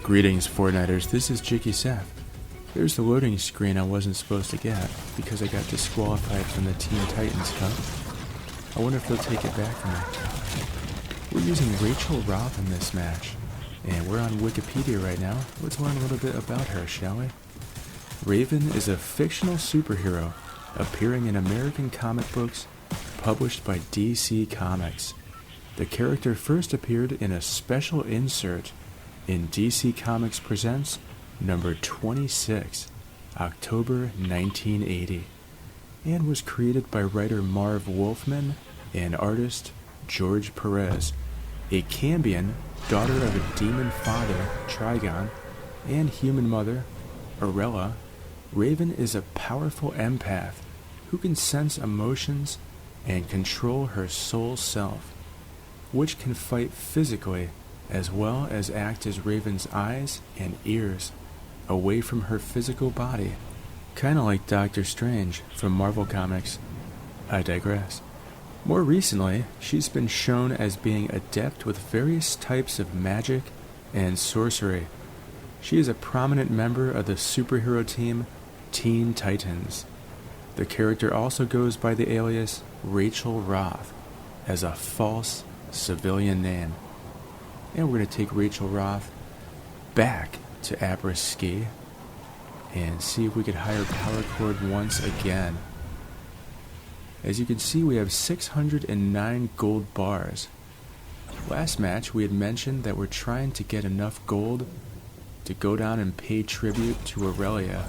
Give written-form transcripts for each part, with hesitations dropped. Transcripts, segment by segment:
Greetings, Fortniters, this is JikkySef. There's the loading screen I wasn't supposed to get because I got disqualified from the Teen Titans Cup. I wonder if they'll take it back from me. We're using Rachel Roth in this match, and we're on Wikipedia right now. Let's learn a little bit about her, shall we? Raven is a fictional superhero appearing in American comic books published by DC Comics. The character first appeared in a special insert in DC Comics Presents number 26, October 1980, and was created by writer Marv Wolfman and artist George Perez. A Cambion, daughter of a demon father, Trigon, and human mother, Irelia, Raven is a powerful empath who can sense emotions and control her soul self, which can fight physically as well as act as Raven's eyes and ears away from her physical body. Kinda like Doctor Strange from Marvel Comics. I digress. More recently, she's been shown as being adept with various types of magic and sorcery. She is a prominent member of the superhero team Teen Titans. The character also goes by the alias Rachel Roth as a false civilian name. And we're going to take Rachel Roth back to après-ski and see if we could hire Power Chord once again. As you can see, we have 609 gold bars. Last match we had mentioned that we're trying to get enough gold to go down and pay tribute to Irelia.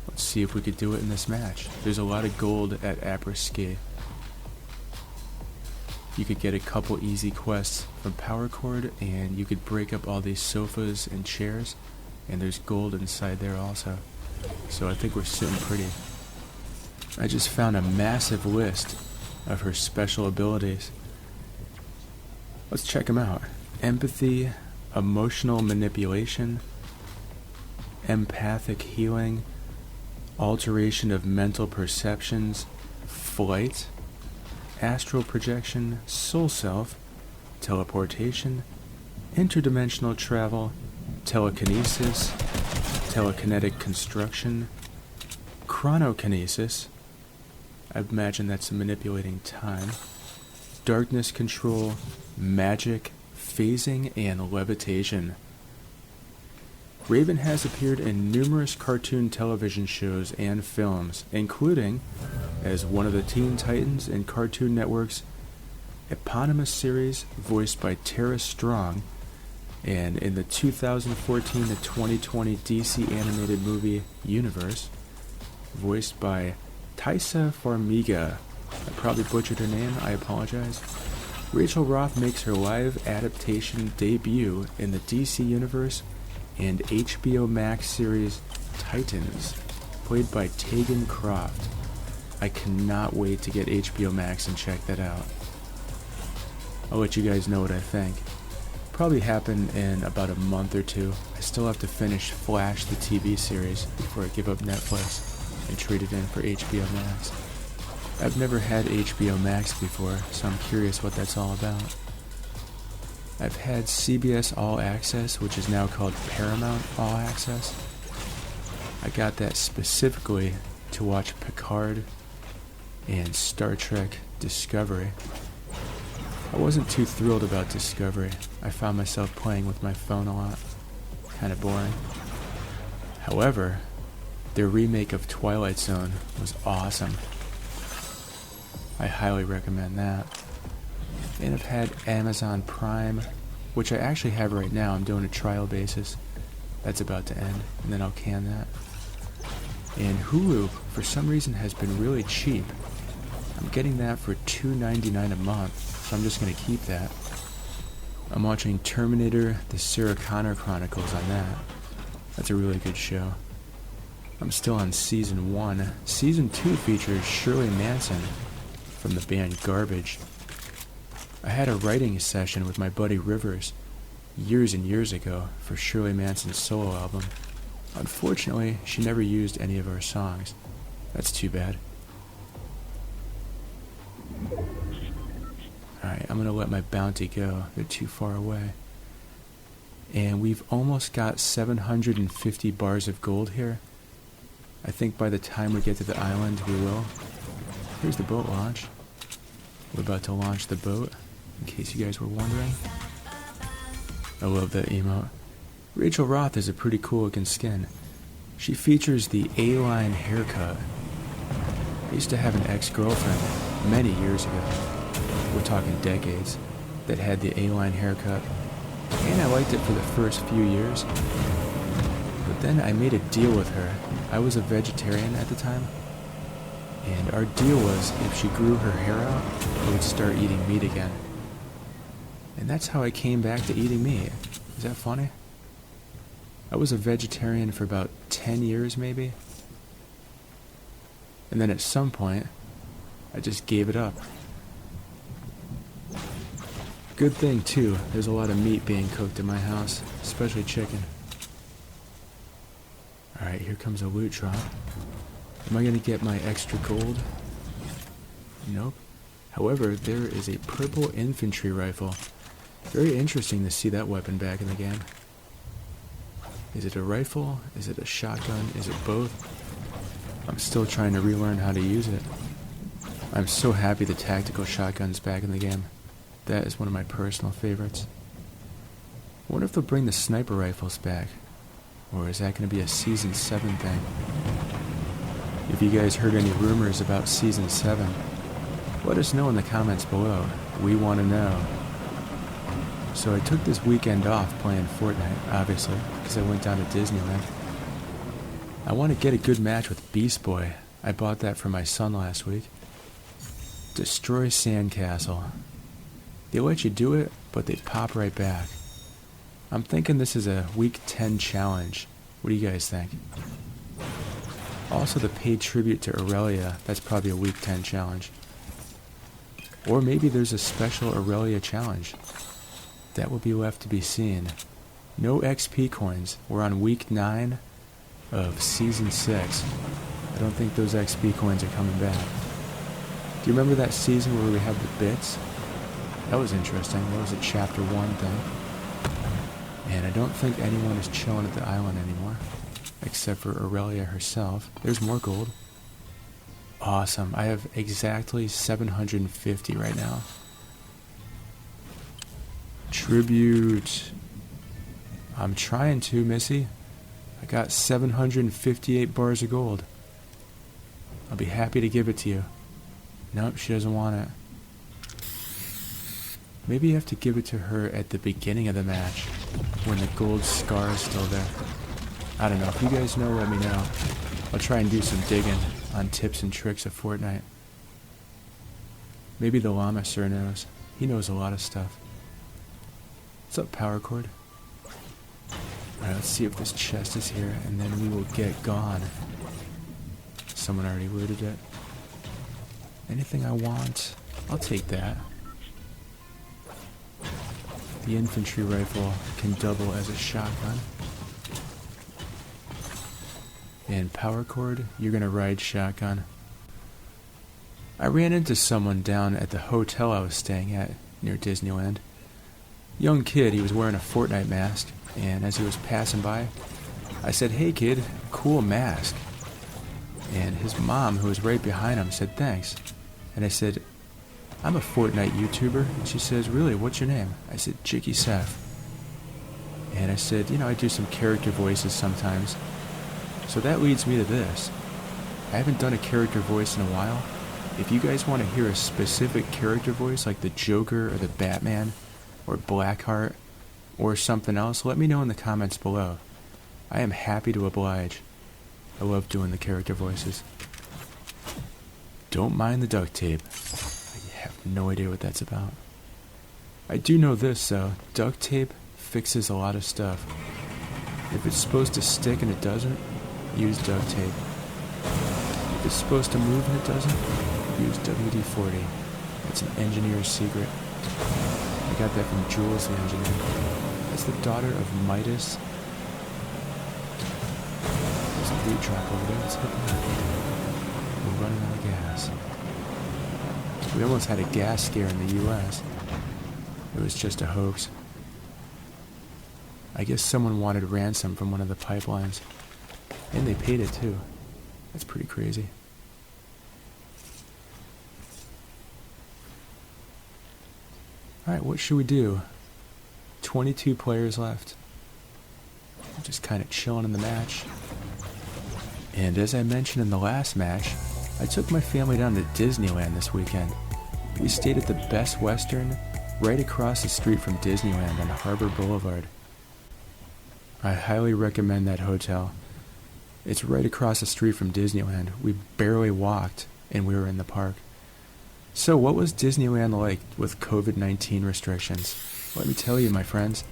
Let's see if we could do it in this match. There's a lot of gold at après-ski. You could get a couple easy quests from Power Chord, and you could break up all these sofas and chairs, and there's gold inside there also. So I think we're sitting pretty. I just found a massive list of her special abilities. Let's check them out. Empathy, emotional manipulation, empathic healing, alteration of mental perceptions, flight, astral projection, soul self, teleportation, interdimensional travel, telekinesis, telekinetic construction, chronokinesis, I imagine that's manipulating time, darkness control, magic, phasing, and levitation. Raven has appeared in numerous cartoon television shows and films, including as one of the Teen Titans in Cartoon Network's eponymous series voiced by Tara Strong, and in the 2014 to 2020 DC animated movie universe, voiced by Taissa Farmiga. I probably butchered her name, I apologize. Rachel Roth makes her live adaptation debut in the DC universe and HBO Max series Titans, played by Tegan Croft. I cannot wait to get HBO Max and check that out. I'll let you guys know what I think. Probably happen in about a month or two. I still have to finish Flash, the TV series, before I give up Netflix and trade it in for HBO Max. I've never had HBO Max before, so I'm curious what that's all about. I've had CBS All Access, which is now called Paramount All Access. I got that specifically to watch Picard and Star Trek Discovery. I wasn't too thrilled about Discovery. I found myself playing with my phone a lot. Kind of boring. However, their remake of Twilight Zone was awesome. I highly recommend that. And I've had Amazon Prime, which I actually have right now. I'm doing a trial basis. That's about to end, and then I'll can that. And Hulu, for some reason, has been really cheap. I'm getting that for $2.99 a month, so I'm just going to keep that. I'm watching Terminator, the Sarah Connor Chronicles on that. That's a really good show. I'm still on Season 1. Season 2 features Shirley Manson from the band Garbage. I had a writing session with my buddy Rivers years and years ago for Shirley Manson's solo album. Unfortunately, she never used any of our songs. That's too bad. Alright, I'm gonna let my bounty go. They're too far away. And we've almost got 750 bars of gold here. I think by the time we get to the island, we will. Here's the boat launch. We're about to launch the boat, in case you guys were wondering. I love that emote. Rachel Roth is a pretty cool looking skin. She features the A-line haircut. I used to have an ex-girlfriend many years ago, we're talking decades, that had the A-line haircut. And I liked it for the first few years. But then I made a deal with her. I was a vegetarian at the time. And our deal was if she grew her hair out, I would start eating meat again. And that's how I came back to eating meat. Is that funny? I was a vegetarian for about 10 years maybe. And then at some point, I just gave it up. Good thing too, there's a lot of meat being cooked in my house, especially chicken. Alright, here comes a loot drop. Am I gonna get my extra gold? Nope. However, there is a purple infantry rifle. Very interesting to see that weapon back in the game. Is it a rifle? Is it a shotgun? Is it both? I'm still trying to relearn how to use it. I'm so happy the tactical shotgun's back in the game. That is one of my personal favorites. I wonder if they'll bring the sniper rifles back. Or is that going to be a Season 7 thing? If you guys heard any rumors about Season 7, let us know in the comments below. We want to know. So I took this weekend off playing Fortnite, obviously, because I went down to Disneyland. I want to get a good match with Beast Boy. I bought that for my son last week. Destroy Sandcastle. They let you do it, but they pop right back. I'm thinking this is a Week 10 challenge. What do you guys think? Also the paid tribute to Irelia, that's probably a Week 10 challenge. Or maybe there's a special Irelia challenge. That will be left to be seen. No XP coins. We're on Week 9 of Season 6. I don't think those XP coins are coming back. Do you remember that season where we had the bits? That was interesting. That was a Chapter 1 thing. And I don't think anyone is chilling at the island anymore. Except for Irelia herself. There's more gold. Awesome. I have exactly 750 right now. Tribute. I'm trying to, Missy. I got 758 bars of gold. I'll be happy to give it to you. Nope, she doesn't want it. Maybe you have to give it to her at the beginning of the match, when the gold scar is still there. I don't know. If you guys know, let me know. I'll try and do some digging on tips and tricks of Fortnite. Maybe the llama sir knows. He knows a lot of stuff. What's up, Power Cord? Alright, let's see if this chest is here, and then we will get gone. Someone already looted it. Anything I want, I'll take that. The infantry rifle can double as a shotgun. And Power Cord, you're gonna ride shotgun. I ran into someone down at the hotel I was staying at near Disneyland. Young kid, he was wearing a Fortnite mask, and as he was passing by, I said, "Hey kid, cool mask." And his mom, who was right behind him, said, "Thanks." And I said, "I'm a Fortnite YouTuber." And she says, "Really, what's your name?" I said, "JikkySef." And I said, I do some character voices sometimes. So that leads me to this. I haven't done a character voice in a while. If you guys want to hear a specific character voice like the Joker or the Batman or Blackheart or something else, let me know in the comments below. I am happy to oblige. I love doing the character voices. Don't mind the duct tape. I have no idea what that's about. I do know this though. Duct tape fixes a lot of stuff. If it's supposed to stick and it doesn't, use duct tape. If it's supposed to move and it doesn't, use WD-40. It's an engineer's secret. I got that from Jules the engineer. That's the daughter of Midas. There's a loot drop over there. Let's hit that. We're running out of gas. We almost had a gas scare in the US. It was just a hoax. I guess someone wanted ransom from one of the pipelines. And they paid it too. That's pretty crazy. Alright, what should we do? 22 players left. I'm just kind of chilling in the match. And as I mentioned in the last match, I took my family down to Disneyland this weekend. We stayed at the Best Western, right across the street from Disneyland on Harbor Boulevard. I highly recommend that hotel. It's right across the street from Disneyland. We barely walked, and we were in the park. So what was Disneyland like with COVID-19 restrictions? Let me tell you, my friends.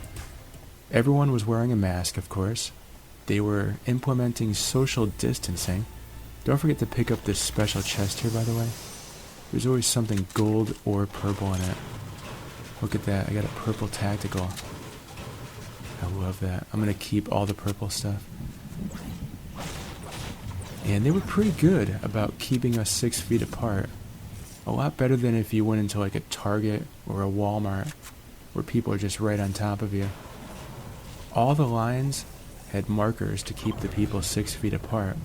Everyone was wearing a mask, of course. They were implementing social distancing. Don't forget to pick up this special chest here, by the way. There's always something gold or purple in it. Look at that, I got a purple tactical. I love that. I'm going to keep all the purple stuff. And they were pretty good about keeping us 6 feet apart. A lot better than if you went into like a Target or a Walmart where people are just right on top of you. All the lines had markers to keep the people 6 feet apart.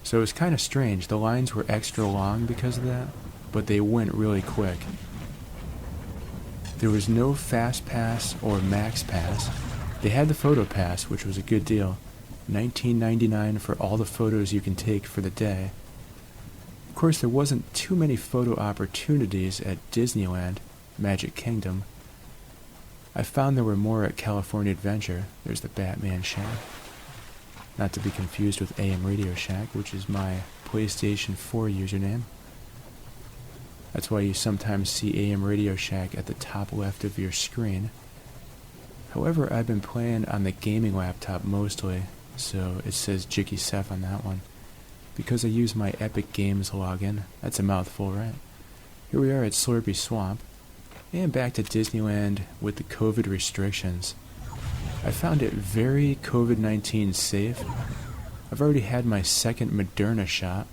So it was kind of strange. The lines were extra long because of that, but they went really quick. There was no Fast Pass or Max Pass. They had the Photo Pass, which was a good deal. $19.99 for all the photos you can take for the day. Of course, there wasn't too many photo opportunities at Disneyland, Magic Kingdom. I found there were more at California Adventure. There's the Batman Shack. Not to be confused with AM Radio Shack, which is my PlayStation 4 username. That's why you sometimes see AM Radio Shack at the top left of your screen. However, I've been playing on the gaming laptop mostly, so it says JikkySef on that one. Because I use my Epic Games login. That's a mouthful, right? Here we are at Slurpee Swamp, and back to Disneyland with the COVID restrictions. I found it very COVID-19 safe. I've already had my second Moderna shot.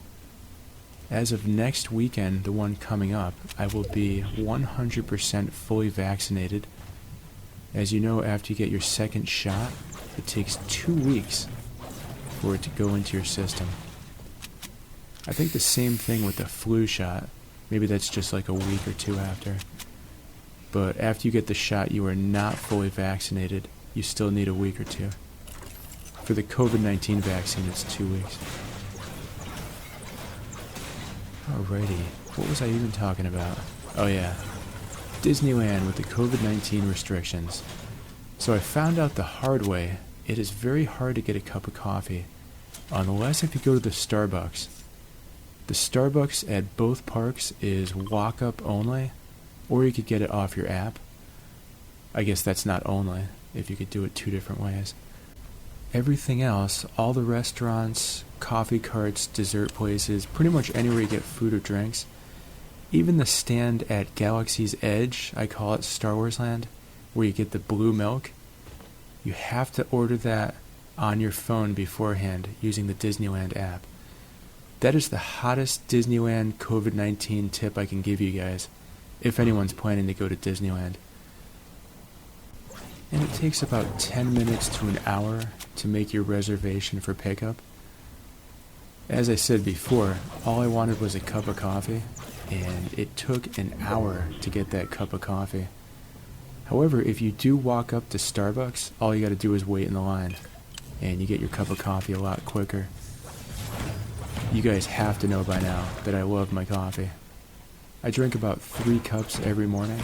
As of next weekend, the one coming up, I will be 100% fully vaccinated. As you know, after you get your second shot, it takes 2 weeks for it to go into your system. I think the same thing with the flu shot. Maybe that's just like a week or two after. But after you get the shot, you are not fully vaccinated. You still need a week or two. For the COVID-19 vaccine, it's 2 weeks. Alrighty, what was I even talking about? Oh yeah, Disneyland with the COVID-19 restrictions. So I found out the hard way, it is very hard to get a cup of coffee, unless if you go to the Starbucks. The Starbucks at both parks is walk-up only, or you could get it off your app. I guess that's not only, if you could do it 2 different ways. Everything else, all the restaurants, coffee carts, dessert places, pretty much anywhere you get food or drinks, even the stand at Galaxy's Edge, I call it Star Wars Land, where you get the blue milk, you have to order that on your phone beforehand using the Disneyland app. That is the hottest Disneyland COVID-19 tip I can give you guys, if anyone's planning to go to Disneyland. And it takes about 10 minutes to an hour to make your reservation for pickup. As I said before, all I wanted was a cup of coffee, and it took an hour to get that cup of coffee. However, if you do walk up to Starbucks, all you gotta do is wait in the line, and you get your cup of coffee a lot quicker. You guys have to know by now that I love my coffee. I drink about 3 cups every morning.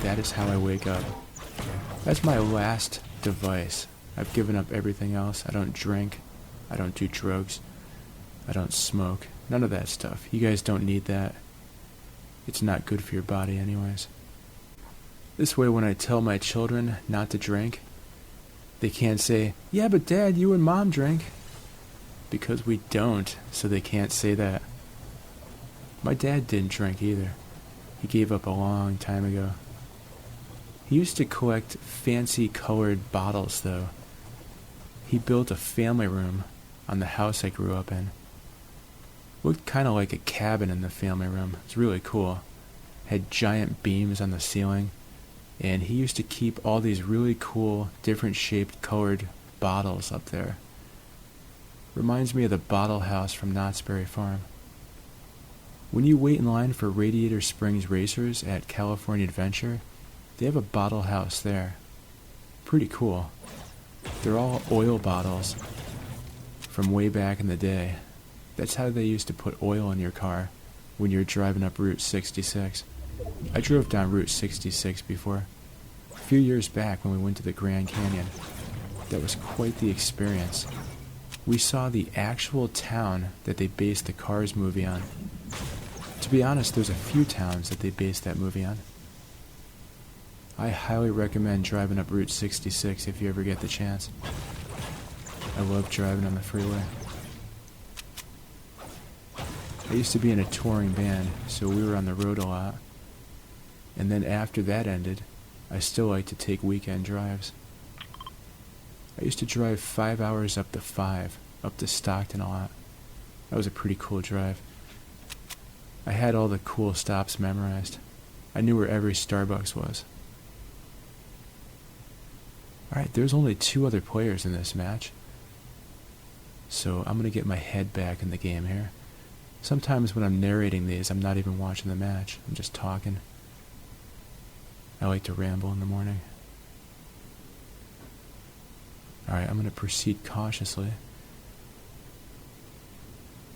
That is how I wake up. That's my last device. I've given up everything else. I don't drink. I don't do drugs. I don't smoke. None of that stuff. You guys don't need that. It's not good for your body anyways. This way when I tell my children not to drink, they can't say, "Yeah, but Dad, you and Mom drink." Because we don't, so they can't say that. My dad didn't drink either. He gave up a long time ago. He used to collect fancy colored bottles though. He built a family room on the house I grew up in. Looked kind of like a cabin in the family room. It's really cool. Had giant beams on the ceiling. and he used to keep all these really cool, different shaped, colored bottles up there. Reminds me of the bottle house from Knott's Berry Farm. When you wait in line for Radiator Springs Racers at California Adventure, they have a bottle house there. Pretty cool. They're all oil bottles from way back in the day. That's how they used to put oil in your car when you're driving up Route 66. I drove down Route 66 before. A few years back when we went to the Grand Canyon. That was quite the experience. We saw the actual town that they based the Cars movie on. To be honest, there's a few towns that they based that movie on. I highly recommend driving up Route 66 if you ever get the chance. I love driving on the freeway. I used to be in a touring band, so we were on the road a lot. And then after that ended, I still like to take weekend drives. I used to drive 5 hours up to Stockton a lot. That was a pretty cool drive. I had all the cool stops memorized. I knew where every Starbucks was. Alright, there's only 2 other players in this match. So I'm going to get my head back in the game here. Sometimes when I'm narrating these, I'm not even watching the match. I'm just talking. I like to ramble in the morning. Alright, I'm going to proceed cautiously.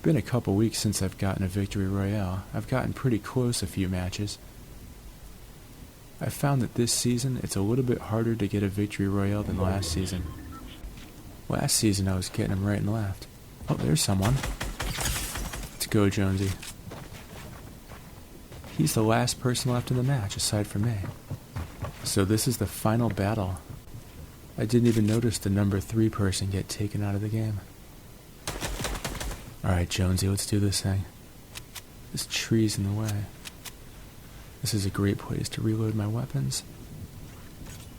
Been a couple weeks since I've gotten a victory royale. I've gotten pretty close a few matches. I've found that this season it's a little bit harder to get a victory royale than last season. Last season I was getting them right and left. Oh, there's someone. Let's go, Jonesy. He's the last person left in the match aside from me. So this is the final battle. I didn't even notice the number 3 person get taken out of the game. Alright, Jonesy, let's do this thing. This tree's in the way. This is a great place to reload my weapons.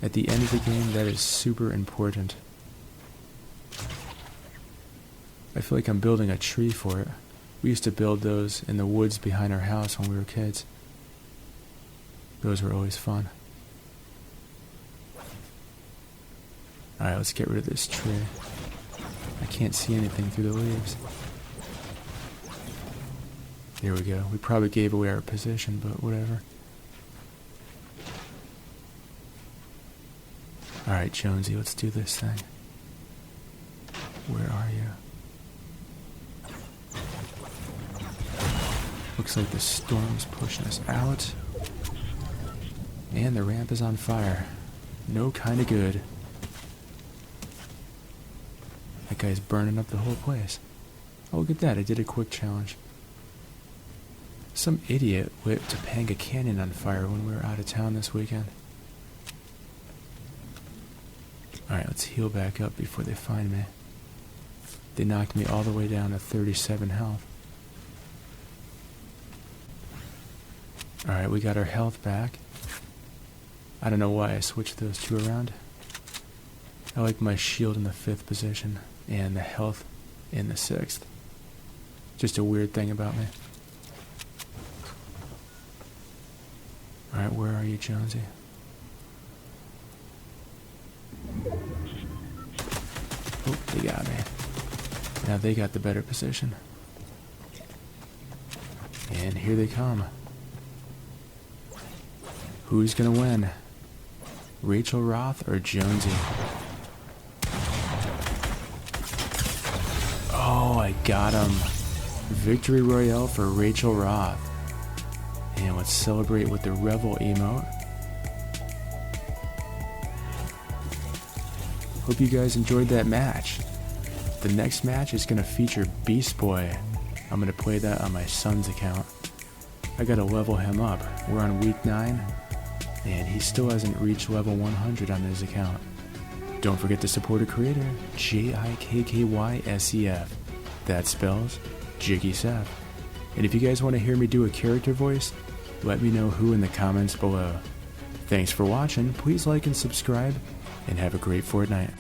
At the end of the game, that is super important. I feel like I'm building a tree for it. We used to build those in the woods behind our house when we were kids. Those were always fun. Alright, let's get rid of this tree. I can't see anything through the leaves. There we go. We probably gave away our position, but whatever. Alright, Jonesy, let's do this thing. Where are you? Looks like the storm's pushing us out. And the ramp is on fire. No kinda good. That guy's burning up the whole place. Oh, look at that. I did a quick challenge. Some idiot lit Topanga Canyon on fire when we were out of town this weekend. Alright, let's heal back up before they find me. They knocked me all the way down to 37 health. Alright, we got our health back. I don't know why I switched those 2 around. I like my shield in the 5th position and the health in the 6th. Just a weird thing about me. Alright, where are you, Jonesy? Oh, they got me. Now they got the better position. And here they come. Who's gonna win? Rachel Roth or Jonesy? Oh, I got him. Victory Royale for Rachel Roth. And let's celebrate with the Revel emote. Hope you guys enjoyed that match. The next match is going to feature Beast Boy. I'm going to play that on my son's account. I got to level him up. We're on week 9, and he still hasn't reached level 100 on his account. Don't forget to support a creator, JikkySef. That spells JikkySef. And if you guys want to hear me do a character voice, let me know who in the comments below. Thanks for watching, please like and subscribe, and have a great Fortnite.